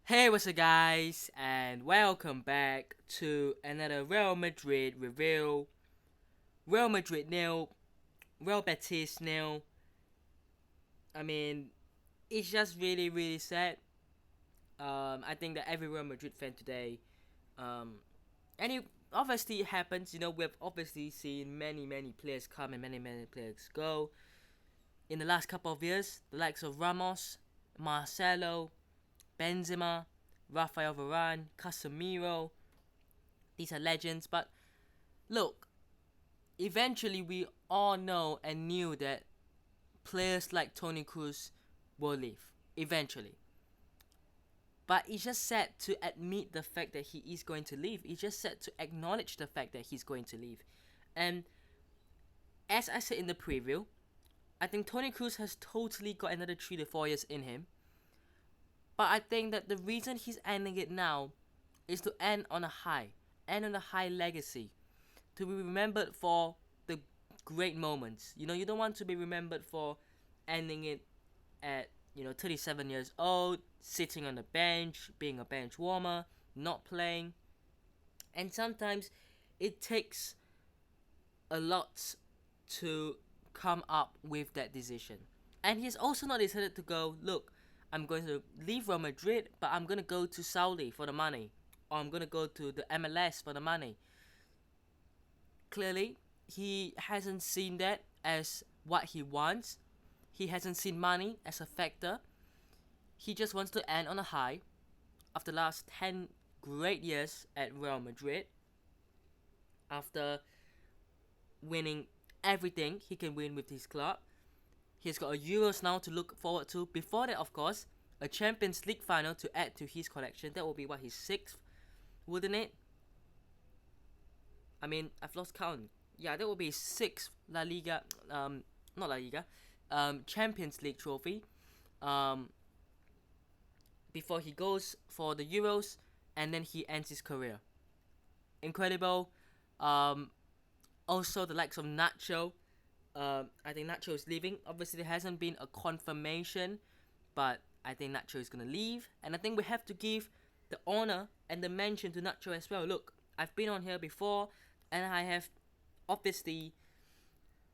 Hey, what's up, guys, and welcome back to another Real Madrid review. Real Madrid nil, Real Betis nil. I mean, it's just really sad. I think that every Real Madrid fan today, um, and it obviously happens. We've obviously seen many players come and many players go in the last couple of years. The likes of Ramos, Marcelo, Benzema, Rafael Varane, Casemiro. These are legends, but look, eventually we all know and knew that players like Toni Kroos will leave eventually. But it's just sad to admit the fact that he is going to leave. It's just sad to acknowledge the fact that he's going to leave. And as I said in the preview, I think Toni Kroos has totally got another 3 to 4 years in him. But I think that the reason he's ending it now is to end on a high, end on a high legacy, to be remembered for the great moments. You don't want to be remembered for ending it at 37 years old, sitting on the bench, being a bench warmer, not playing. And sometimes it takes a lot to come up with that decision. And he's also not decided to go, look, I'm going to leave Real Madrid, but I'm going to go to Saudi for the money, or I'm going to go to the MLS for the money. Clearly, he hasn't seen that as what he wants. He hasn't seen money as a factor. He just wants to end on a high after the last 10 great years at Real Madrid. After winning everything he can win with his club. He's got a Euros now to look forward to. Before that, of course, a Champions League final to add to his collection. That will be his sixth, wouldn't it? I mean, I've lost count. Yeah, that will be sixth La Liga, not La Liga, Champions League trophy. Um, Before he goes for the Euros, and then he ends his career. Incredible. Also, the likes of Nacho. I think Nacho is leaving. Obviously, there hasn't been a confirmation, but I think Nacho is gonna leave, and I think we have to give the honor and the mention to Nacho as well. Look, I've been on here before, and I have obviously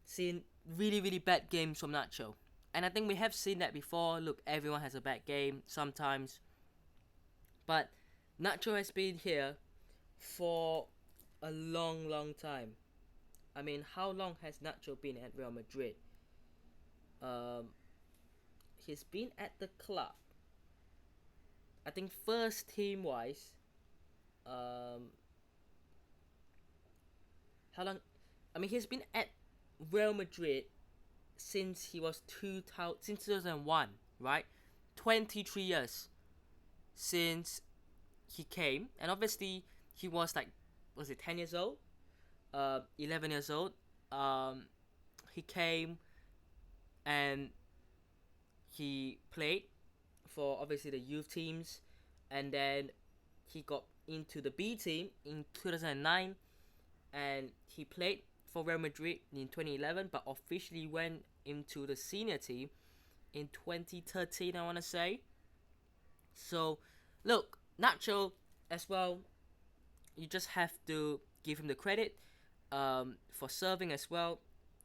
seen really bad games from Nacho, and I think we have seen that before. Look, everyone has a bad game sometimes, but Nacho has been here for a long time. I mean, how long has Nacho been at Real Madrid? Um, he's been at the club. I think first team wise, um, how long? I mean, he's been at Real Madrid since he was 2001, right? 23 years since he came, and obviously he was like, was it 10 years old? 11 years old. He came and he played for obviously the youth teams, and then he got into the B team in 2009, and he played for Real Madrid in 2011, but officially went into the senior team in 2013, I want to say. So, look, Nacho as well, you just have to give him the credit for serving as well,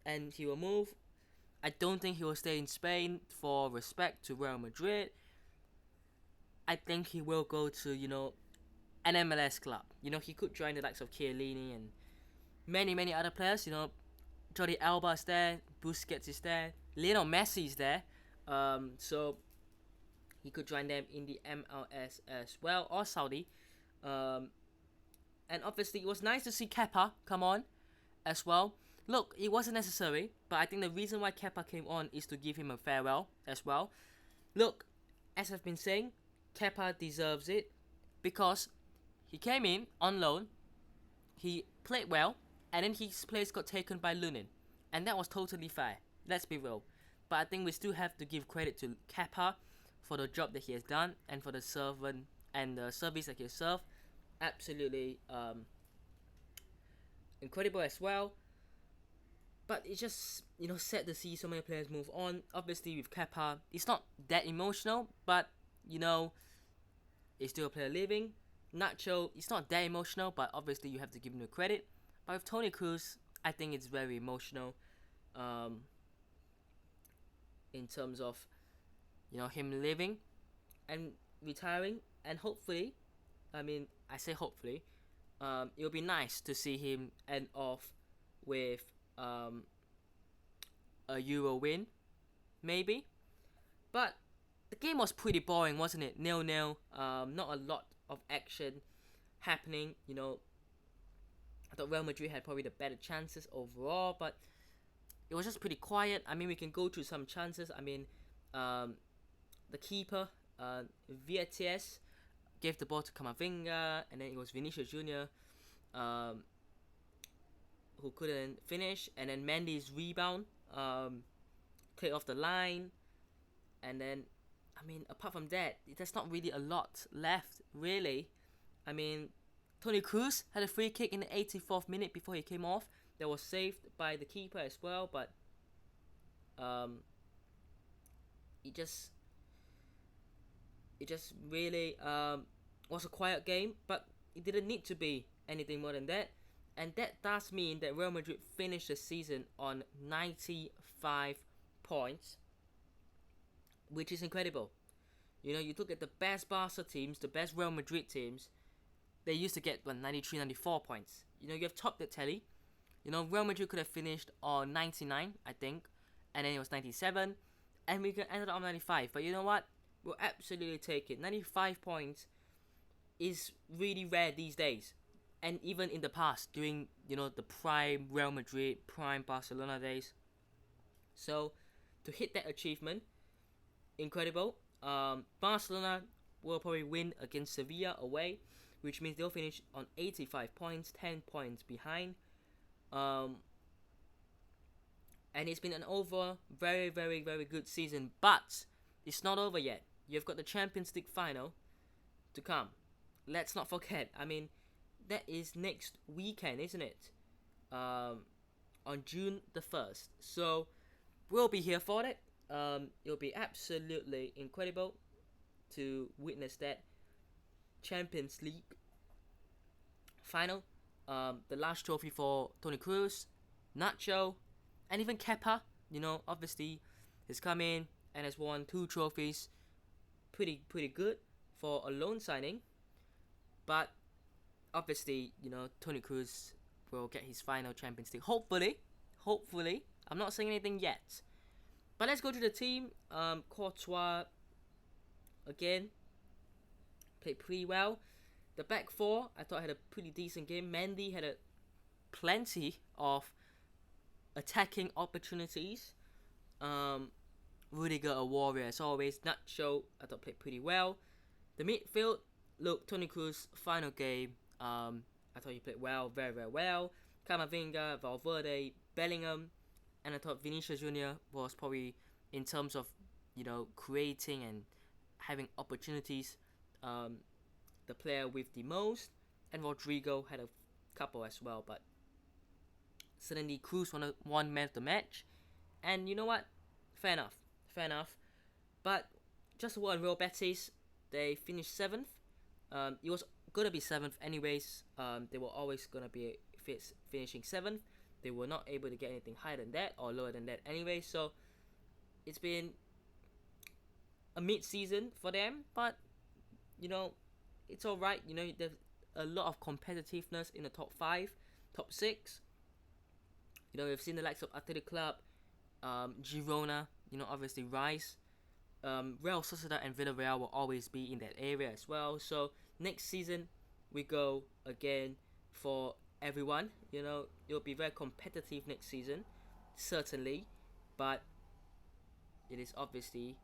and he will move. I don't think he will stay in Spain for respect to Real Madrid. I think he will go to, an MLS club. He could join the likes of Chiellini and many other players. Jordi Alba is there, Busquets is there, Lionel Messi is there. So he could join them in the MLS as well, or Saudi. Um, and obviously, it was nice to see Kepa come on as well. Look, it wasn't necessary, but I think the reason why Kepa came on is to give him a farewell as well. Look, as I've been saying, Kepa deserves it because he came in on loan, he played well, and then his place got taken by Lunin, and that was totally fair. Let's be real. But I think we still have to give credit to Kepa for the job that he has done and for the servant and the service that he has served. Absolutely incredible as well. But it's just sad to see so many players move on. Obviously with Kepa, it's not that emotional, but is still a player leaving. Nacho, it's not that emotional, but obviously you have to give him the credit. But with Toni Kroos, I think it's very emotional. Um, in terms of him leaving and retiring, and hopefully, I say hopefully, it'll be nice to see him end off with a Euro win, maybe. But the game was pretty boring, wasn't it? 0-0. Not a lot of action happening. I thought Real Madrid had probably the better chances overall, but it was just pretty quiet. We can go through some chances. The keeper, Betis, gave the ball to Camavinga, and then it was Vinicius Junior, who couldn't finish, and then Mendy's rebound, cleared off the line, and then, apart from that, there's not really a lot left, really. Toni Kroos had a free kick in the 84th minute before he came off. That was saved by the keeper as well, but it just really was a quiet game, but it didn't need to be anything more than that. And that does mean that Real Madrid finished the season on 95 points, which is incredible. You look at the best Barca teams, the best Real Madrid teams, they used to get 93, 94 points. You have topped the tally. Real Madrid could have finished on 99, I think, and then it was 97, and we ended up on 95. But you know what? We'll absolutely take it. 95 points is really rare these days, and even in the past, during the prime Real Madrid, prime Barcelona days. So to hit that achievement, incredible. Barcelona will probably win against Sevilla away, which means they'll finish on 85 points, 10 points behind. And it's been an very, very, very good season, but it's not over yet. You've got the Champions League final to come. Let's not forget. That is next weekend, isn't it? On June the 1st. So we'll be here for it. It'll be absolutely incredible to witness that Champions League final. The last trophy for Toni Kroos, Nacho, and even Kepa. Obviously, has come in and has won 2 trophies. Pretty good for a loan signing. But obviously, Toni Kroos will get his final Champions League. Hopefully. I'm not saying anything yet. But let's go to the team. Courtois, again, played pretty well. The back four, I thought, had a pretty decent game. Mendy had plenty of attacking opportunities. Rudiger, a warrior as always. Nacho, I thought, played pretty well. The midfield, look, Toni Kroos, final game, I thought he played well, very, very well. Camavinga, Valverde, Bellingham, and I thought Vinicius Junior was probably, in terms of, creating and having opportunities, the player with the most. And Rodrigo had a couple as well, but suddenly Kroos won man of the match. And you know what? Fair enough. But just a word on Real Betis, they finished 7th. It was gonna be 7th anyways. They were always gonna be finishing 7th. They were not able to get anything higher than that or lower than that anyway. So it's been a mid-season for them, but it's alright. There's a lot of competitiveness in the top 5, top 6. We've seen the likes of Athletic Club, Girona, obviously rise. Real Sociedad and Villarreal will always be in that area as well. So next season we go again for everyone. It'll be very competitive next season, certainly, but it is obviously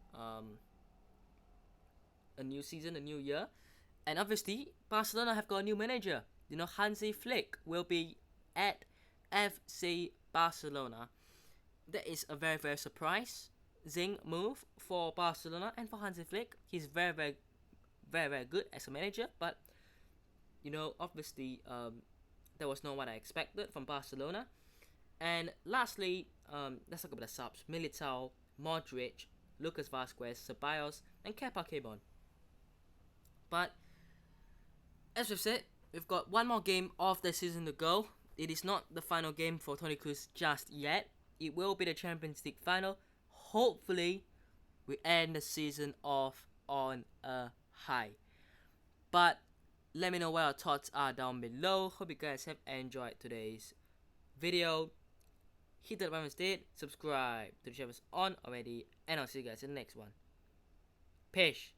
a new season, a new year, and obviously Barcelona have got a new manager. Hansi Flick will be at FC Barcelona. That is a very, very surprising move for Barcelona and for Hansi Flick. He's very, very, very, very good as a manager, but obviously that was not what I expected from Barcelona. And lastly, let's talk about the subs. Militao, Modric, Lucas Vazquez, Ceballos, and Kepa came on. But as we've said, we've got one more game of the season to go. It is not the final game for Toni Kroos just yet. It will be the Champions League final. Hopefully, we end the season off on a high. But let me know what your thoughts are down below. Hope you guys have enjoyed today's video. Hit that button instead, subscribe to the channel on already, and I'll see you guys in the next one. Peace.